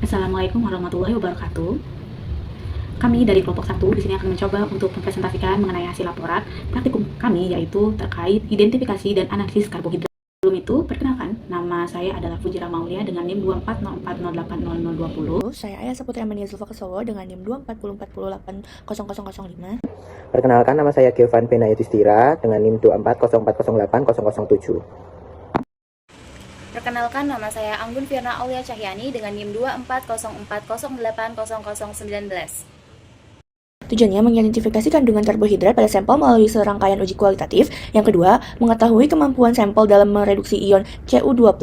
Assalamualaikum warahmatullahi wabarakatuh. Kami dari kelompok 1 di sini akan mencoba untuk mempresentasikan mengenai hasil laporan praktikum kami, yaitu terkait identifikasi dan analisis karbohidrat. Sebelum itu, perkenalkan, nama saya adalah Fujira Maulia dengan NIM 2404080020. Saya Ayah Saputra Mania Zulfa Kesowo dengan NIM 24040800005. Perkenalkan, nama saya Giovan Benayatistira dengan NIM 240808007. Perkenalkan, nama saya Anggun Firna Aulia Cahyani dengan NIM 24040808019. Tujuannya mengidentifikasi kandungan karbohidrat pada sampel melalui serangkaian uji kualitatif. Yang kedua, mengetahui kemampuan sampel dalam mereduksi ion Cu2+,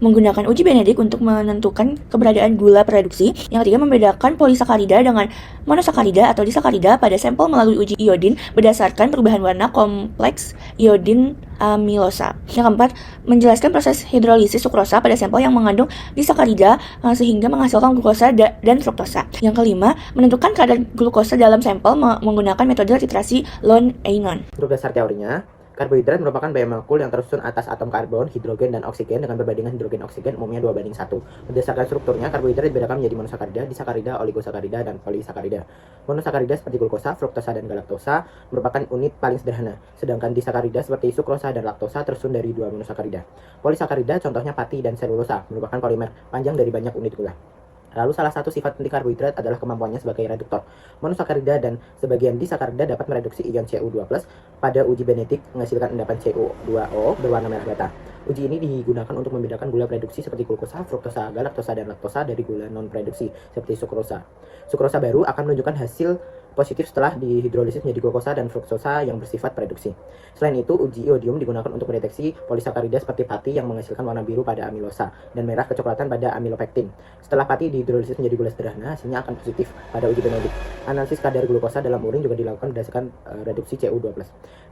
menggunakan uji Benedict untuk menentukan keberadaan gula prereduksi. Yang ketiga, membedakan polisakarida dengan monosakarida atau disakarida pada sampel melalui uji iodin berdasarkan perubahan warna kompleks iodin amilosa. Yang keempat, menjelaskan proses hidrolisis sukrosa pada sampel yang mengandung disakarida sehingga menghasilkan glukosa dan fruktosa. Yang kelima, menentukan kadar glukosa dalam sampel menggunakan metode titrasi Lon-Einon. Untuk dasar teorinya, karbohidrat merupakan biomolekul yang tersusun atas atom karbon, hidrogen, dan oksigen dengan perbandingan hidrogen-oksigen umumnya 2:1. Berdasarkan strukturnya, karbohidrat dibedakan menjadi monosakarida, disakarida, oligosakarida, dan polisakarida. Monosakarida seperti glukosa, fruktosa, dan galaktosa merupakan unit paling sederhana, sedangkan disakarida seperti sukrosa dan laktosa tersusun dari 2 monosakarida. Polisakarida contohnya pati dan selulosa merupakan polimer panjang dari banyak unit gula. Lalu salah satu sifat penting karbohidrat adalah kemampuannya sebagai reduktor. Monosakarida dan sebagian disakarida dapat mereduksi ion Cu2+ pada uji Benedict menghasilkan endapan CO2O berwarna merah bata. Uji ini digunakan untuk membedakan gula prereduksi seperti glukosa, fruktosa, galaktosa, dan laktosa dari gula non-prereduksi seperti sukrosa. Sukrosa baru akan menunjukkan hasil positif setelah dihidrolisis menjadi glukosa dan fruktosa yang bersifat prereduksi. Selain itu, uji iodium digunakan untuk mendeteksi polisakarida seperti pati yang menghasilkan warna biru pada amilosa dan merah kecoklatan pada amilopektin. Setelah pati dihidrolisis menjadi gula sederhana, hasilnya akan positif pada uji Benedict. Analisis kadar glukosa dalam urin juga dilakukan berdasarkan reduksi Cu2+.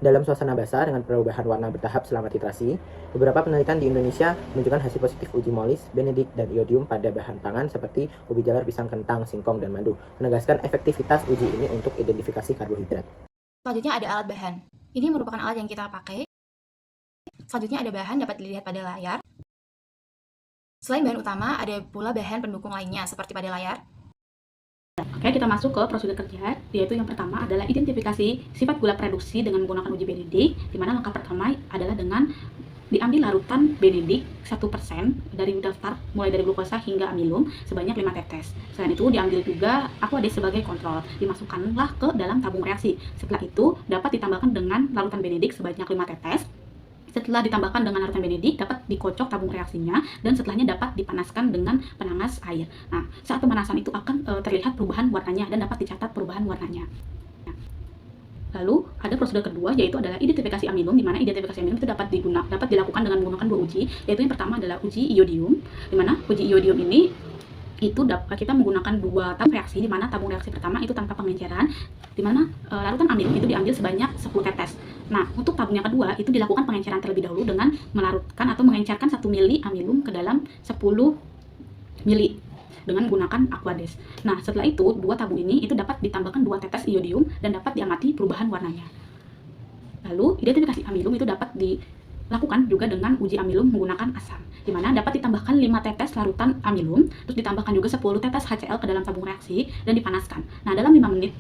Dalam suasana basah dengan perubahan warna bertahap selama titrasi, beberapa penelitian di Indonesia menunjukkan hasil positif uji molis, Benedict, dan iodium pada bahan pangan seperti ubi jalar, pisang, kentang, singkong, dan madu, menegaskan efektivitas uji ini untuk identifikasi karbohidrat. Selanjutnya ada alat bahan. Ini merupakan alat yang kita pakai. Selanjutnya ada bahan dapat dilihat pada layar. Selain bahan utama, ada pula bahan pendukung lainnya seperti pada layar. Oke, kita masuk ke prosedur kerja, yaitu yang pertama adalah identifikasi sifat gula prereduksi dengan menggunakan uji Benedict, di mana langkah pertama adalah dengan diambil larutan Benedict 1% dari daftar mulai dari glukosa hingga amilum sebanyak 5 tetes. Selain itu diambil juga aqueous sebagai kontrol, dimasukkanlah ke dalam tabung reaksi. Setelah itu dapat ditambahkan dengan larutan Benedict sebanyak 5 tetes. Setelah ditambahkan dengan larutan Benedict, dapat dikocok tabung reaksinya dan setelahnya dapat dipanaskan dengan penanas air. Nah, saat pemanasan itu akan terlihat perubahan warnanya dan dapat dicatat perubahan warnanya. Lalu ada prosedur kedua, yaitu adalah identifikasi amilum, di mana identifikasi amilum itu dapat dilakukan dengan menggunakan 2 uji, yaitu yang pertama adalah uji iodium, di mana uji iodium ini itu kita menggunakan 2 tabung reaksi, di mana tabung reaksi pertama itu tanpa pengenceran, di mana larutan amilum itu diambil sebanyak 10 tetes. Nah, untuk tabung yang kedua itu dilakukan pengenceran terlebih dahulu dengan melarutkan atau mengencerkan 1 mili amilum ke dalam 10 mili dengan menggunakan aqueous. Nah, setelah itu 2 tabung ini itu dapat ditambahkan 2 tetes iodium dan dapat diamati perubahan warnanya. Lalu identifikasi amilum itu dapat dilakukan juga dengan uji amilum menggunakan asam, di mana dapat ditambahkan 5 tetes larutan amilum, terus ditambahkan juga 10 tetes HCl ke dalam tabung reaksi dan dipanaskan. Nah, dalam 5 menit,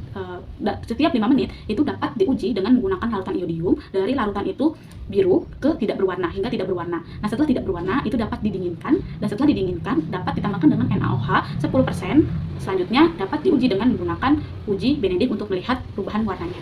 setiap 5 menit itu dapat diuji dengan menggunakan larutan iodium dari larutan itu biru ke tidak berwarna hingga tidak berwarna. Nah, setelah tidak berwarna itu dapat didinginkan, dan setelah didinginkan dapat ditambahkan dengan NaOH 10%. Selanjutnya dapat diuji dengan menggunakan uji Benedict untuk melihat perubahan warnanya.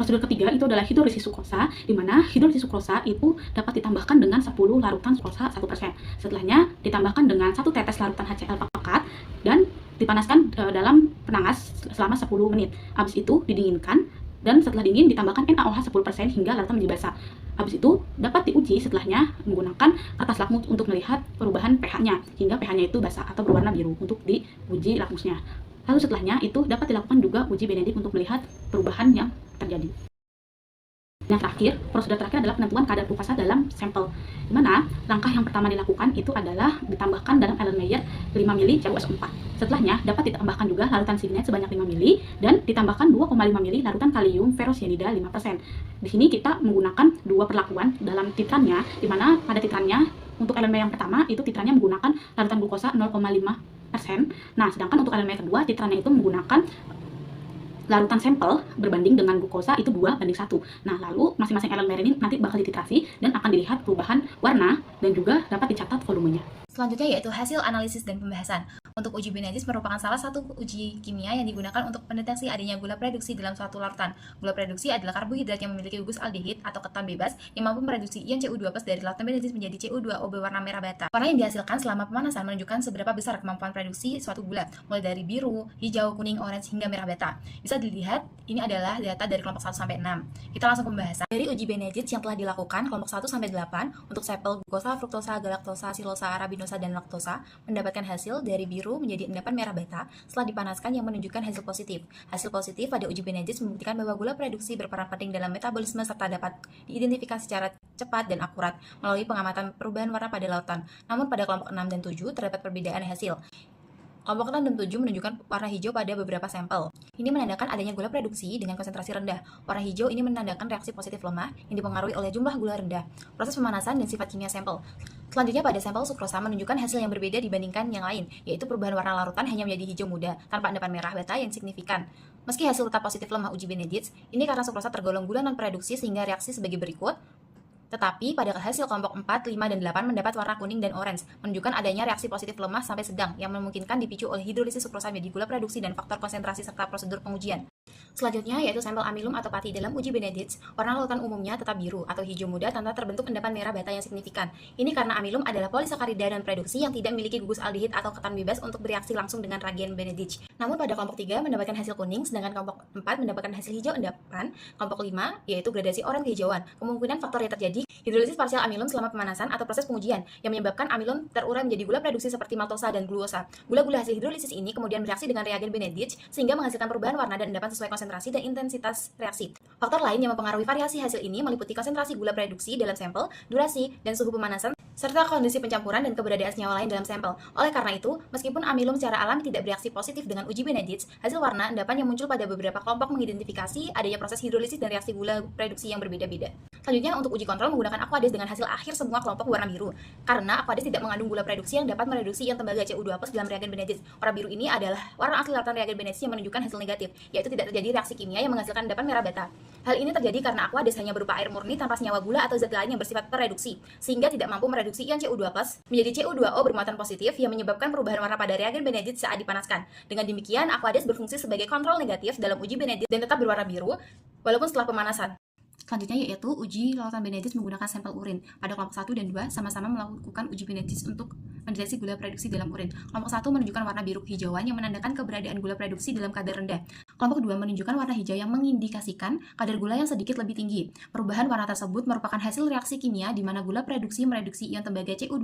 Prosedur ketiga itu adalah hidrolisis sukrosa, di mana hidrolisis sukrosa itu dapat ditambahkan dengan 10 larutan sukrosa 1%. Setelahnya ditambahkan dengan 1 tetes larutan HCl pekat dan dipanaskan dalam penanas selama 10 menit. Habis itu didinginkan, dan setelah dingin ditambahkan NaOH 10% hingga larutan menjadi basah. Habis itu dapat diuji setelahnya menggunakan kertas lakmus untuk melihat perubahan pH-nya hingga pH-nya itu basah atau berwarna biru untuk diuji lakmusnya. Lalu setelahnya itu dapat dilakukan juga uji Benedict untuk melihat perubahan yang terjadi. Yang terakhir, prosedur terakhir adalah penentuan kadar glukosa dalam sampel, di mana langkah yang pertama dilakukan itu adalah ditambahkan dalam Erlenmeyer 5 mili CuS4. Setelahnya dapat ditambahkan juga larutan signet sebanyak 5 mili dan ditambahkan 2,5 mili larutan kalium ferrosianida 5%. Di sini kita menggunakan 2 perlakuan dalam titrannya, di mana pada titrannya untuk Erlenmeyer yang pertama itu titrannya menggunakan larutan glukosa 0,5 Nah, sedangkan untuk elemen kedua, titrannya itu menggunakan larutan sampel berbanding dengan glukosa itu 2:1. Nah, lalu masing-masing elemen ini nanti bakal dititrasi dan akan dilihat perubahan warna dan juga dapat dicatat volumenya. Selanjutnya yaitu hasil analisis dan pembahasan. Untuk uji Benedis merupakan salah satu uji kimia yang digunakan untuk mendeteksi adanya gula reduksi dalam suatu larutan. Gula reduksi adalah karbohidrat yang memiliki gugus aldehid atau keton bebas yang mampu mereduksi ion CU2+ dari larutan Benedis menjadi CU2O berwarna merah bata. Warna yang dihasilkan selama pemanasan menunjukkan seberapa besar kemampuan reduksi suatu gula, mulai dari biru, hijau, kuning, orange hingga merah bata. Bisa dilihat, ini adalah data dari kelompok 1 sampai 6. Kita langsung pembahasan. Dari uji Benedis yang telah dilakukan kelompok 1 sampai 8 untuk sampel glukosa, fruktosa, galaktosa, silosa, arabinosa, dan laktosa mendapatkan hasil dari biru menjadi endapan merah bata setelah dipanaskan yang menunjukkan hasil positif. Hasil positif pada uji Benedis membuktikan bahwa gula reduksi berperan penting dalam metabolisme serta dapat diidentifikasi secara cepat dan akurat melalui pengamatan perubahan warna pada lautan. Namun pada kelompok 6 dan 7 terdapat perbedaan hasil. Kelompok 6 dan 7 menunjukkan warna hijau pada beberapa sampel. Ini menandakan adanya gula reduksi dengan konsentrasi rendah. Warna hijau ini menandakan reaksi positif lemah yang dipengaruhi oleh jumlah gula rendah, proses pemanasan, dan sifat kimia sampel. Selanjutnya pada sampel sukrosa menunjukkan hasil yang berbeda dibandingkan yang lain, yaitu perubahan warna larutan hanya menjadi hijau muda, tanpa endapan merah bata yang signifikan. Meski hasil tetap positif lemah uji Benedis, ini karena sukrosa tergolong gula non-reduksi sehingga reaksi sebagai berikut. Tetapi pada hasil kelompok 4, 5, dan 8 mendapat warna kuning dan orange, menunjukkan adanya reaksi positif lemah sampai sedang yang memungkinkan dipicu oleh hidrolisis sukrosa menjadi gula reduksi dan faktor konsentrasi serta prosedur pengujian. Selanjutnya yaitu sampel amilum atau pati. Dalam uji Benedis, warna larutan umumnya tetap biru atau hijau muda tanpa terbentuk endapan merah bata yang signifikan. Ini karena amilum adalah polisakarida dan reduksi yang tidak memiliki gugus aldehid atau keton bebas untuk bereaksi langsung dengan reagen Benedis. Namun pada kelompok 3 mendapatkan hasil kuning, sedangkan kelompok 4 mendapatkan hasil hijau endapan. Kelompok 5 yaitu gradasi oranye kehijauan. Kemungkinan faktor yang terjadi hidrolisis parsial amilum selama pemanasan atau proses pengujian yang menyebabkan amilum terurai menjadi gula reduksi seperti maltosa dan gluosa. Gula-gula hasil hidrolisis ini kemudian bereaksi dengan reagen Benedis sehingga menghasilkan perubahan warna dan endapan sesuai konsentrasi dan intensitas reaksi. Faktor lain yang mempengaruhi variasi hasil ini meliputi konsentrasi gula reduksi dalam sampel, durasi, dan suhu pemanasan, serta kondisi pencampuran dan keberadaan senyawa lain dalam sampel. Oleh karena itu, meskipun amilum secara alami tidak bereaksi positif dengan uji Benedis, hasil warna endapan yang muncul pada beberapa kelompok mengidentifikasi adanya proses hidrolisis dan reaksi gula reduksi yang berbeda-beda. Selanjutnya untuk uji kontrol menggunakan Aquades dengan hasil akhir semua kelompok warna biru. Karena Aquades tidak mengandung gula reduksi yang dapat mereduksi ion tembaga CU2+ dalam reagen Benedis. Warna biru ini adalah warna asli larutan reagen Benedis yang menunjukkan hasil negatif, yaitu tidak terjadi reaksi kimia yang menghasilkan endapan merah bata. Hal ini terjadi karena Aquades hanya berupa air murni tanpa senyawa gula atau zat lain yang bersifat pereduksi, sehingga tidak mampu mereduksi ion CU2+ menjadi CU2O bermuatan positif yang menyebabkan perubahan warna pada reagen Benedis saat dipanaskan. Dengan demikian, Aquades berfungsi sebagai kontrol negatif dalam uji Benedis dan tetap berwarna biru walaupun setelah pemanasan. Selanjutnya yaitu uji larutan Benedis menggunakan sampel urin. Pada kelompok 1 dan 2 sama-sama melakukan uji Benedis untuk mendeteksi gula reduksi dalam urin. Kelompok 1 menunjukkan warna biru kehijauan yang menandakan keberadaan gula reduksi dalam kadar rendah. Kelompok 2 menunjukkan warna hijau yang mengindikasikan kadar gula yang sedikit lebih tinggi. Perubahan warna tersebut merupakan hasil reaksi kimia di mana gula reduksi mereduksi ion tembaga CU2+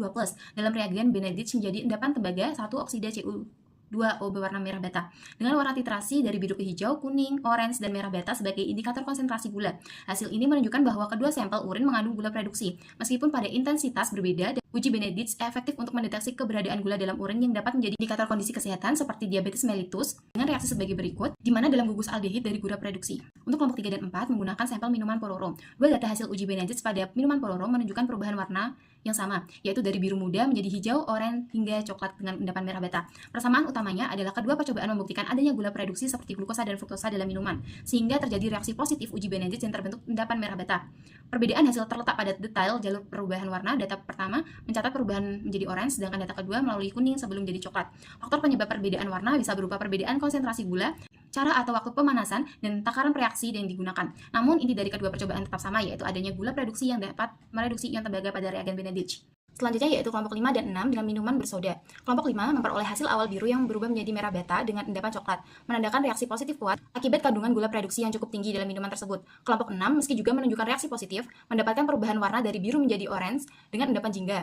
dalam reagen Benedis menjadi endapan tembaga 1 oksida CU2O berwarna merah bata dengan warna titrasi dari biru ke hijau, kuning, orange, dan merah bata sebagai indikator konsentrasi gula. Hasil ini menunjukkan bahwa kedua sampel urin mengandung gula reduksi. Meskipun pada intensitas berbeda, uji Benedis efektif untuk mendeteksi keberadaan gula dalam urin yang dapat menjadi indikator kondisi kesehatan seperti diabetes mellitus dengan reaksi sebagai berikut, di mana dalam gugus aldehid dari gula reduksi. Untuk kelompok 3 dan 4 menggunakan sampel minuman Pororo. Dua data hasil uji Benedis pada minuman Pororo menunjukkan perubahan warna yang sama, yaitu dari biru muda menjadi hijau, oranye, hingga coklat dengan endapan merah bata. Persamaan utamanya adalah kedua percobaan membuktikan adanya gula reduksi seperti glukosa dan fruktosa dalam minuman, sehingga terjadi reaksi positif uji Benedis yang terbentuk endapan merah bata. Perbedaan hasil terletak pada detail jalur perubahan warna. Data pertama mencatat perubahan menjadi orange, sedangkan data kedua melalui kuning sebelum jadi coklat. Faktor penyebab perbedaan warna bisa berupa perbedaan konsentrasi gula, cara atau waktu pemanasan, dan takaran reaksi yang digunakan. Namun inti dari kedua percobaan tetap sama, yaitu adanya gula reduksi yang dapat mereduksi ion tembaga pada reagen Benedis. Selanjutnya yaitu kelompok 5 dan 6 dengan minuman bersoda. Kelompok 5 memperoleh hasil awal biru yang berubah menjadi merah bata dengan endapan coklat, menandakan reaksi positif kuat akibat kandungan gula reduksi yang cukup tinggi dalam minuman tersebut. Kelompok 6 meski juga menunjukkan reaksi positif, mendapatkan perubahan warna dari biru menjadi orange dengan endapan jingga,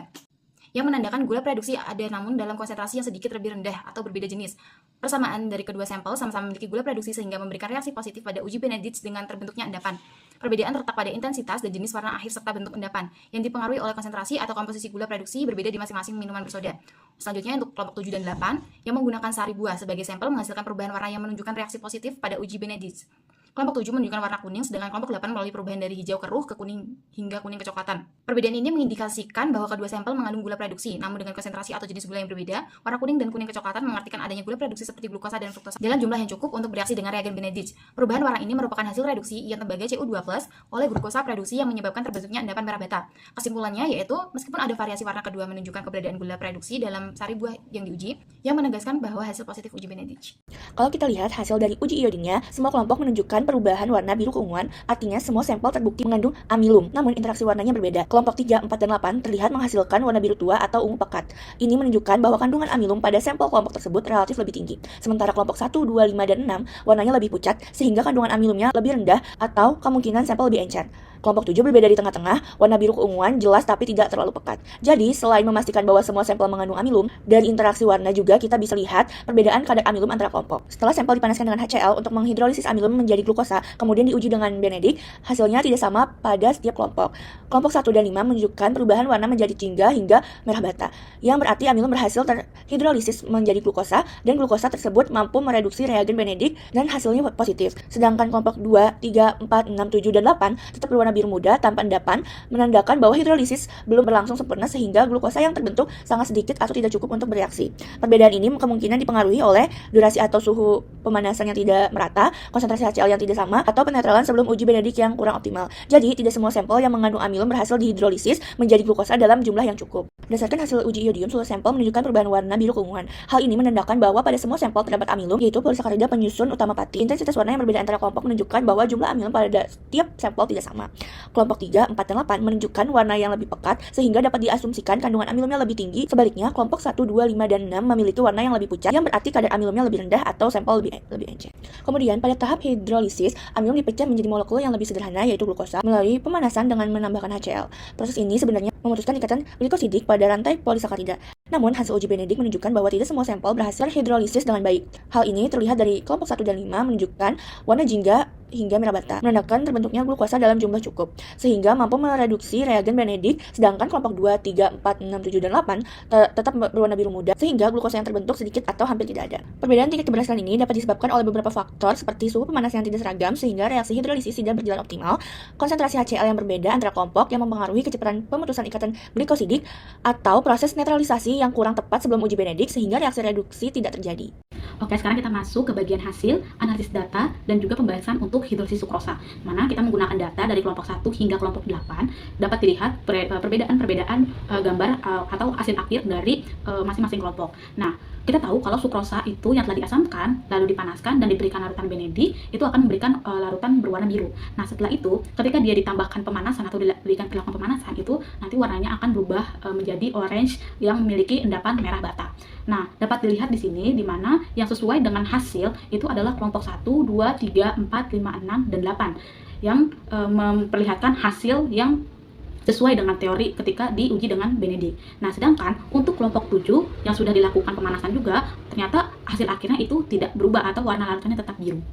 yang menandakan gula reduksi ada namun dalam konsentrasi yang sedikit lebih rendah atau berbeda jenis. Persamaan dari kedua sampel sama-sama memiliki gula reduksi sehingga memberikan reaksi positif pada uji Benedis dengan terbentuknya endapan. Perbedaan terletak pada intensitas dan jenis warna akhir serta bentuk endapan yang dipengaruhi oleh konsentrasi atau komposisi gula reduksi berbeda di masing-masing minuman bersoda. Selanjutnya untuk kelompok 7 dan 8 yang menggunakan sari buah sebagai sampel menghasilkan perubahan warna yang menunjukkan reaksi positif pada uji Benedis. Kelompok 7 menunjukkan warna kuning, sedangkan kelompok 8 melalui perubahan dari hijau keruh ke kuning hingga kuning kecoklatan. Perbedaan ini mengindikasikan bahwa kedua sampel mengandung gula produksi, namun dengan konsentrasi atau jenis gula yang berbeda. Warna kuning dan kuning kecoklatan mengartikan adanya gula produksi seperti glukosa dan fruktosa dalam jumlah yang cukup untuk bereaksi dengan reagen Benedict. Perubahan warna ini merupakan hasil reduksi ion tembaga Cu2+ oleh glukosa produksi yang menyebabkan terbentuknya endapan merah bata. Kesimpulannya yaitu, meskipun ada variasi warna kedua menunjukkan keberadaan gula produksi dalam sari buah yang diuji, yang menegaskan bahwa hasil positif uji Benedict. Kalau kita lihat hasil dari uji iodinnya, semua kelompok menunjukkan perubahan warna biru keunguan, artinya semua sampel terbukti mengandung amilum, namun interaksi warnanya berbeda. Kelompok 3, 4, dan 8 terlihat menghasilkan warna biru tua atau ungu pekat. Ini menunjukkan bahwa kandungan amilum pada sampel kelompok tersebut relatif lebih tinggi. Sementara kelompok 1, 2, 5, dan 6 warnanya lebih pucat, sehingga kandungan amilumnya lebih rendah atau kemungkinan sampel lebih encer. Kelompok 7 berbeda di tengah-tengah, warna biru keunguan jelas tapi tidak terlalu pekat. Jadi, selain memastikan bahwa semua sampel mengandung amilum, dari interaksi warna juga kita bisa lihat perbedaan kadar amilum antara kelompok. Setelah sampel dipanaskan dengan HCl untuk menghidrolisis amilum menjadi glukosa, kemudian diuji dengan Benedict, hasilnya tidak sama pada setiap kelompok. Kelompok 1 dan 5 menunjukkan perubahan warna menjadi jingga hingga merah bata, yang berarti amilum berhasil terhidrolisis menjadi glukosa, dan glukosa tersebut mampu mereduksi reagen Benedict dan hasilnya positif. Sedangkan kelompok 2, 3, 4, 6, 7, dan 8 tetap berwarna biru muda tanpa endapan, menandakan bahwa hidrolisis belum berlangsung sempurna sehingga glukosa yang terbentuk sangat sedikit atau tidak cukup untuk bereaksi. Perbedaan ini kemungkinan dipengaruhi oleh durasi atau suhu pemanasan yang tidak merata, konsentrasi HCl yang tidak sama, atau penetralan sebelum uji Benedict yang kurang optimal. Jadi, tidak semua sampel yang mengandung amilum berhasil dihidrolisis menjadi glukosa dalam jumlah yang cukup. Berdasarkan hasil uji iodium, seluruh sampel menunjukkan perubahan warna biru keunguan. Hal ini menandakan bahwa pada semua sampel terdapat amilum, yaitu polisakarida penyusun utama pati. Intensitas warna yang berbeda antara kelompok menunjukkan bahwa jumlah amilum pada setiap sampel tidak sama. Kelompok 3, 4, dan 8 menunjukkan warna yang lebih pekat sehingga dapat diasumsikan kandungan amilumnya lebih tinggi. Sebaliknya, kelompok 1, 2, 5, dan 6 memiliki warna yang lebih pucat, yang berarti kadar amilumnya lebih rendah atau sampel lebih encer. Kemudian, pada tahap hidrolisis, amilum dipecah menjadi molekul yang lebih sederhana, yaitu glukosa, melalui pemanasan dengan menambahkan HCl. Proses ini sebenarnya memutuskan ikatan glikosidik pada rantai polisakarida. Namun, hasil uji Benedict menunjukkan bahwa tidak semua sampel berhasil hidrolisis dengan baik. Hal ini terlihat dari kelompok 1 dan 5 menunjukkan warna jingga hingga merah bata, menandakan terbentuknya glukosa dalam jumlah cukup, sehingga mampu mereduksi reagen Benedict, sedangkan kelompok 2, 3, 4, 6, 7, dan 8 tetap berwarna biru muda, sehingga glukosa yang terbentuk sedikit atau hampir tidak ada. Perbedaan tingkat keberhasilan ini dapat disebabkan oleh beberapa faktor seperti suhu pemanasan yang tidak seragam, sehingga reaksi hidrolisis tidak berjalan optimal, konsentrasi HCl yang berbeda antara kelompok yang mempengaruhi kecepatan pemutusan ikatan glikosidik, atau proses netralisasi yang kurang tepat sebelum uji Benedict, sehingga reaksi reduksi tidak terjadi. Oke, sekarang kita masuk ke bagian hasil, analisis data, dan juga pembahasan untuk hidrolisis sukrosa. Mana kita menggunakan data dari kelompok 1 hingga kelompok 8, dapat dilihat perbedaan-perbedaan gambar atau hasil akhir dari masing-masing kelompok. Nah, kita tahu kalau sukrosa itu yang telah diasamkan, lalu dipanaskan dan diberikan larutan Benedict, itu akan memberikan larutan berwarna biru. Nah, setelah itu, ketika dia ditambahkan pemanasan atau diberikan dilakukan pemanasan, itu nanti warnanya akan berubah menjadi orange yang memiliki endapan merah bata. Nah, dapat dilihat di sini, di mana yang sesuai dengan hasil itu adalah kelompok 1, 2, 3, 4, 5, 6, dan 8, yang memperlihatkan hasil yang sesuai dengan teori ketika diuji dengan Benedict. Nah, sedangkan untuk kelompok 7 yang sudah dilakukan pemanasan juga, ternyata hasil akhirnya itu tidak berubah atau warna larutannya tetap biru.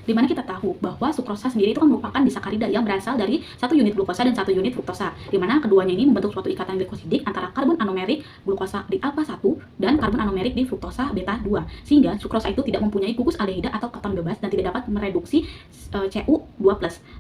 Dimana kita tahu bahwa sukrosa sendiri itu kan merupakan disakarida yang berasal dari 1 unit glukosa dan 1 unit fruktosa, dimana keduanya ini membentuk suatu ikatan glikosidik antara karbon anomerik glukosa di alfa 1 dan karbon anomerik di fruktosa beta 2, sehingga sukrosa itu tidak mempunyai gugus aldehida atau keton bebas dan tidak dapat mereduksi Cu2+.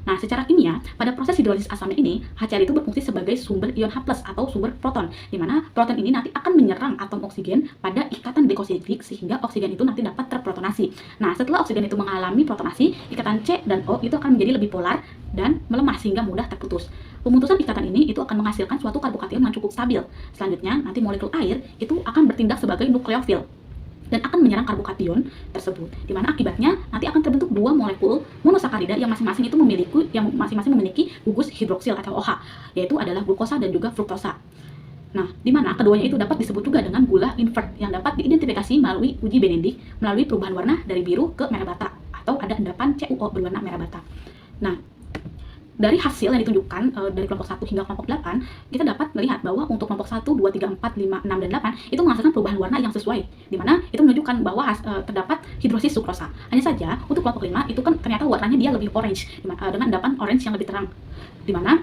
Nah, secara kimia, pada proses hidrolisis asam ini, HCl itu berfungsi sebagai sumber ion H+ atau sumber proton, dimana proton ini nanti akan menyerang atom oksigen pada ikatan glikosidik sehingga oksigen itu nanti dapat terprotonasi. Nah, setelah oksigen itu mengalami protonasi, ikatan C dan O itu akan menjadi lebih polar dan melemah sehingga mudah terputus. Pemutusan ikatan ini itu akan menghasilkan suatu karbokation yang cukup stabil. Selanjutnya, nanti molekul air itu akan bertindak sebagai nukleofil dan akan menyerang karbokation tersebut, di mana akibatnya nanti akan terbentuk dua molekul monosakarida yang masing-masing memiliki gugus hidroksil atau OH, yaitu adalah glukosa dan juga fruktosa. Nah, di mana keduanya itu dapat disebut juga dengan gula invert yang dapat diidentifikasi melalui uji Benedict melalui perubahan warna dari biru ke merah bata, atau ada endapan CuO berwarna merah bata. Nah, dari hasil yang ditunjukkan dari kelompok 1 hingga kelompok 8, kita dapat melihat bahwa untuk kelompok 1, 2, 3, 4, 5, 6, dan 8 itu menghasilkan perubahan warna yang sesuai, di mana itu menunjukkan bahwa terdapat hidrolisis sukrosa. Hanya saja untuk kelompok 5 itu kan ternyata warnanya dia lebih orange dengan endapan orange yang lebih terang, di mana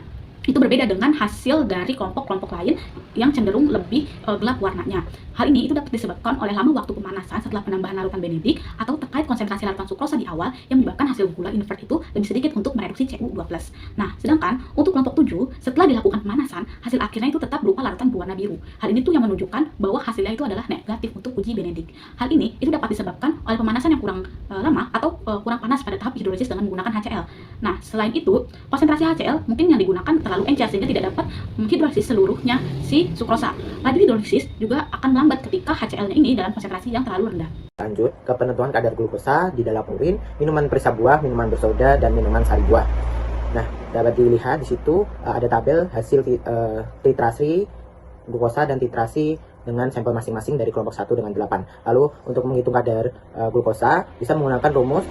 itu berbeda dengan hasil dari kelompok-kelompok lain yang cenderung lebih gelap warnanya. Hal ini itu dapat disebabkan oleh lama waktu pemanasan setelah penambahan larutan benedik atau terkait konsentrasi larutan sukrosa di awal yang menyebabkan hasil gula invert itu lebih sedikit untuk mereduksi CU2+. Nah, sedangkan untuk kelompok 7, setelah dilakukan pemanasan, hasil akhirnya itu tetap berupa larutan berwarna biru. Hal ini tuh yang menunjukkan bahwa hasilnya itu adalah negatif untuk uji benedik. Hal ini itu dapat disebabkan oleh pemanasan yang kurang lama atau kurang panas pada tahap hidrolisis dengan menggunakan HCl. Nah, selain itu, konsentrasi HCl mungkin yang digunakan terlalu encer sehingga tidak dapat menghidrolisis seluruhnya si sukrosa. Laju hidrolisis juga akan melambat ketika HCl-nya ini dalam konsentrasi yang terlalu rendah. Lanjut ke penentuan kadar glukosa di dalam urin, minuman perisa buah, minuman bersoda, dan minuman sari buah. Nah, dapat dilihat di situ ada tabel hasil titrasi glukosa dan titrasi dengan sampel masing-masing dari kelompok 1 dengan 8. Lalu untuk menghitung kadar glukosa bisa menggunakan rumus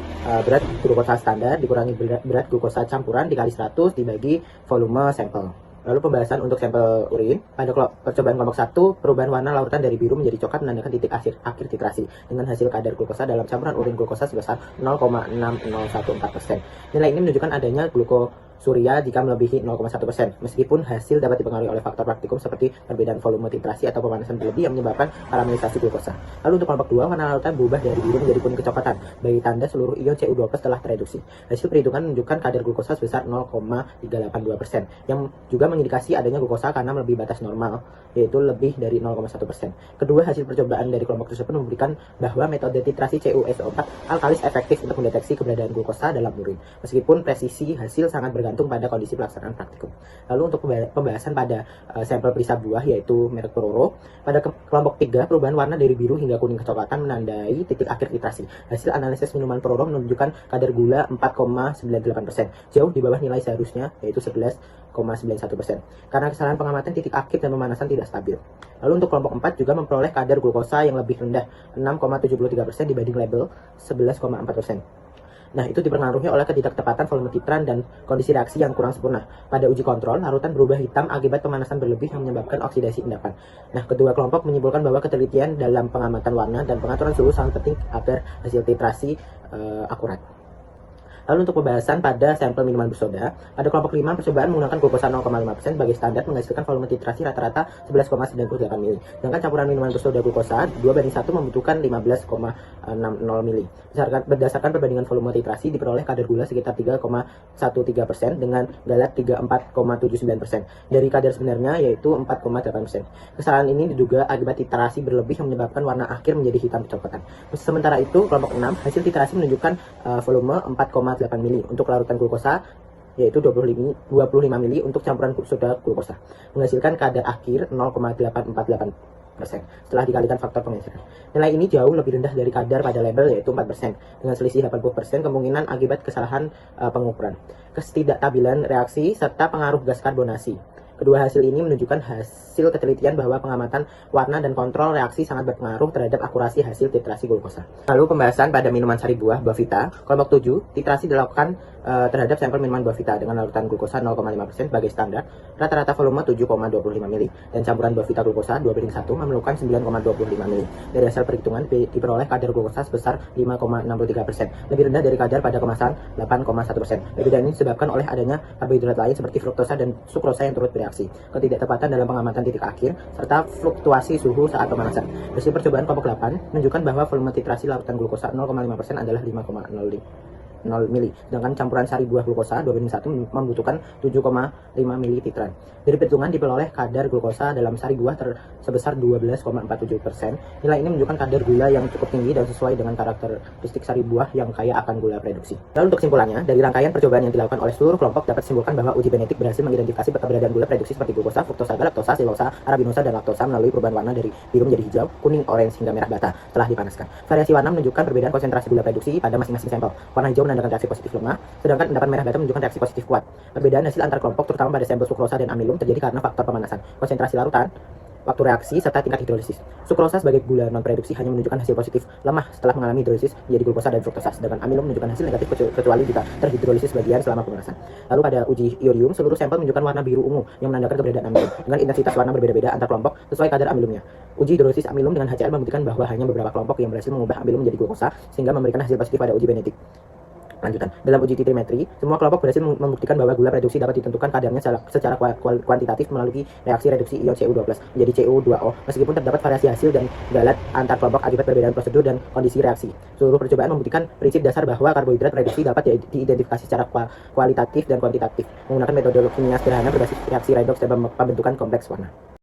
berat glukosa standar dikurangi berat glukosa campuran dikali 100 dibagi volume sampel. Lalu pembahasan untuk sampel urin. Pada percobaan kelompok 1, perubahan warna larutan dari biru menjadi coklat menandakan titik akhir titrasi dengan hasil kadar glukosa dalam campuran urin glukosa sebesar 0,6014%. Nilai ini menunjukkan adanya glukosuria jika melebihi 0,1%, meskipun hasil dapat dipengaruhi oleh faktor praktikum seperti perbedaan volume titrasi atau pemanasan berlebih yang menyebabkan karamelisasi glukosa. Lalu untuk kelompok 2, warna larutan berubah dari biru menjadi kuning kecoklatan bagi tanda seluruh ion CU2+ telah tereduksi. Hasil perhitungan menunjukkan kadar glukosa sebesar 0,382%, yang juga mengindikasi adanya glukosa karena melebihi batas normal, yaitu lebih dari 0,1%. Kedua, hasil percobaan dari kelompok tersebut memberikan bahwa metode titrasi CuSO4 alkalis efektif untuk mendeteksi keberadaan glukosa dalam urin, meskipun presisi hasil sangat bergantung pada kondisi pelaksanaan praktikum. Lalu untuk pembahasan pada sampel perisa buah yaitu merek Pororo, pada kelompok 3, perubahan warna dari biru hingga kuning kecoklatan menandai titik akhir titrasi. Hasil analisis minuman Pororo menunjukkan kadar gula 4,98%, jauh di bawah nilai seharusnya yaitu 11,91%, karena kesalahan pengamatan titik akhir dan pemanasan tidak stabil. Lalu untuk kelompok 4 juga memperoleh kadar glukosa yang lebih rendah 6,73% dibanding label 11,4%. Nah, itu dipengaruhi oleh ketidaktepatan volume titran dan kondisi reaksi yang kurang sempurna. Pada uji kontrol, larutan berubah hitam akibat pemanasan berlebih yang menyebabkan oksidasi endapan. Nah, kedua kelompok menyimpulkan bahwa ketelitian dalam pengamatan warna dan pengaturan suhu sangat penting agar hasil titrasi akurat. Lalu untuk pembahasan pada sampel minuman bersoda, pada kelompok 5 percobaan menggunakan glukosa 0,5% sebagai standar menghasilkan volume titrasi rata-rata 11,98 mili. Sedangkan campuran minuman bersoda glukosa 2:1 membutuhkan 15,60 mili. Berdasarkan perbandingan volume titrasi diperoleh kadar gula sekitar 3,13% dengan galat 34,79%. Dari kadar sebenarnya yaitu 4,8%. Kesalahan ini diduga akibat titrasi berlebih yang menyebabkan warna akhir menjadi hitam kecoklatan. Sementara itu, kelompok 6 hasil titrasi menunjukkan volume 4,8 mili untuk larutan glukosa yaitu 25 mili untuk campuran soda glukosa, menghasilkan kadar akhir 0,848% setelah dikalikan faktor penggeseran. Nilai ini jauh lebih rendah dari kadar pada label yaitu 4%, dengan selisih 80% kemungkinan akibat kesalahan pengukuran, ketidakstabilan reaksi, serta pengaruh gas karbonasi. Kedua hasil ini menunjukkan hasil ketelitian bahwa pengamatan warna dan kontrol reaksi sangat berpengaruh terhadap akurasi hasil titrasi glukosa. Lalu pembahasan pada minuman sari buah Buahvita, kelompok 7, titrasi dilakukan terhadap sampel minuman Buahvita dengan larutan glukosa 0,5% sebagai standar, rata-rata volume 7,25 mili, dan campuran Buahvita glukosa 2:1 memerlukan 9,25 mili. Dari hasil perhitungan diperoleh kadar glukosa sebesar 5,63%, lebih rendah dari kadar pada kemasan 8,1%. Perbedaan ini disebabkan oleh adanya karbohidrat lain seperti fruktosa dan sukrosa yang turut bereaksi, ketidaktepatan dalam pengamatan titik akhir, serta fluktuasi suhu saat pemanasan. Hasil percobaan kelompok 8 menunjukkan bahwa volume titrasi larutan glukosa 0,5% adalah 5,0 mili, sedangkan campuran sari buah glukosa 2:1 membutuhkan 7,5 mili titran. Dari perhitungan diperoleh kadar glukosa dalam sari buah sebesar 12,47%. Nilai ini menunjukkan kadar gula yang cukup tinggi dan sesuai dengan karakteristik sari buah yang kaya akan gula reduksi. Lalu untuk kesimpulannya, dari rangkaian percobaan yang dilakukan oleh seluruh kelompok dapat disimpulkan bahwa uji genetik berhasil mengidentifikasi keberadaan gula reduksi seperti glukosa, fruktosa, galaktosa, silosa, arabinosa, dan laktosa melalui perubahan warna dari biru menjadi hijau, kuning, orange, hingga merah bata setelah dipanaskan. Variasi warna menunjukkan perbedaan konsentrasi gula reduksi pada masing-masing sampel. Warna hijau menandakan reaksi positif lemah, sedangkan endapan merah bata menunjukkan reaksi positif kuat. Perbedaan hasil antar kelompok terutama pada sampel sukrosa dan amilum terjadi karena faktor pemanasan, konsentrasi larutan, waktu reaksi, serta tingkat hidrolisis. Sukrosa sebagai gula non-reduksi hanya menunjukkan hasil positif lemah setelah mengalami hidrolisis menjadi glukosa dan fruktosa, sedangkan amilum menunjukkan hasil negatif kecuali jika terhidrolisis bagian selama pemanasan. Lalu pada uji iodium, seluruh sampel menunjukkan warna biru ungu yang menandakan keberadaan amilum, dengan intensitas warna berbeda-beda antar kelompok sesuai kadar amilumnya. Uji hidrolisis amilum dengan HCl membuktikan bahwa hanya beberapa kelompok yang berhasil mengubah amilum menjadi glukosa, sehingga memberikan hasil positif pada uji genetik. Lanjutan, dalam uji titrimetri, semua kelompok berhasil membuktikan bahwa gula reduksi dapat ditentukan kadarnya secara kuantitatif melalui reaksi reduksi ion Cu2+ menjadi Cu2O, meskipun terdapat variasi hasil dan galat antar kelompok akibat perbedaan prosedur dan kondisi reaksi. Seluruh percobaan membuktikan prinsip dasar bahwa karbohidrat reduksi dapat diidentifikasi secara kualitatif dan kuantitatif menggunakan metode kimia sederhana berbasis reaksi redoks dan pembentukan kompleks warna.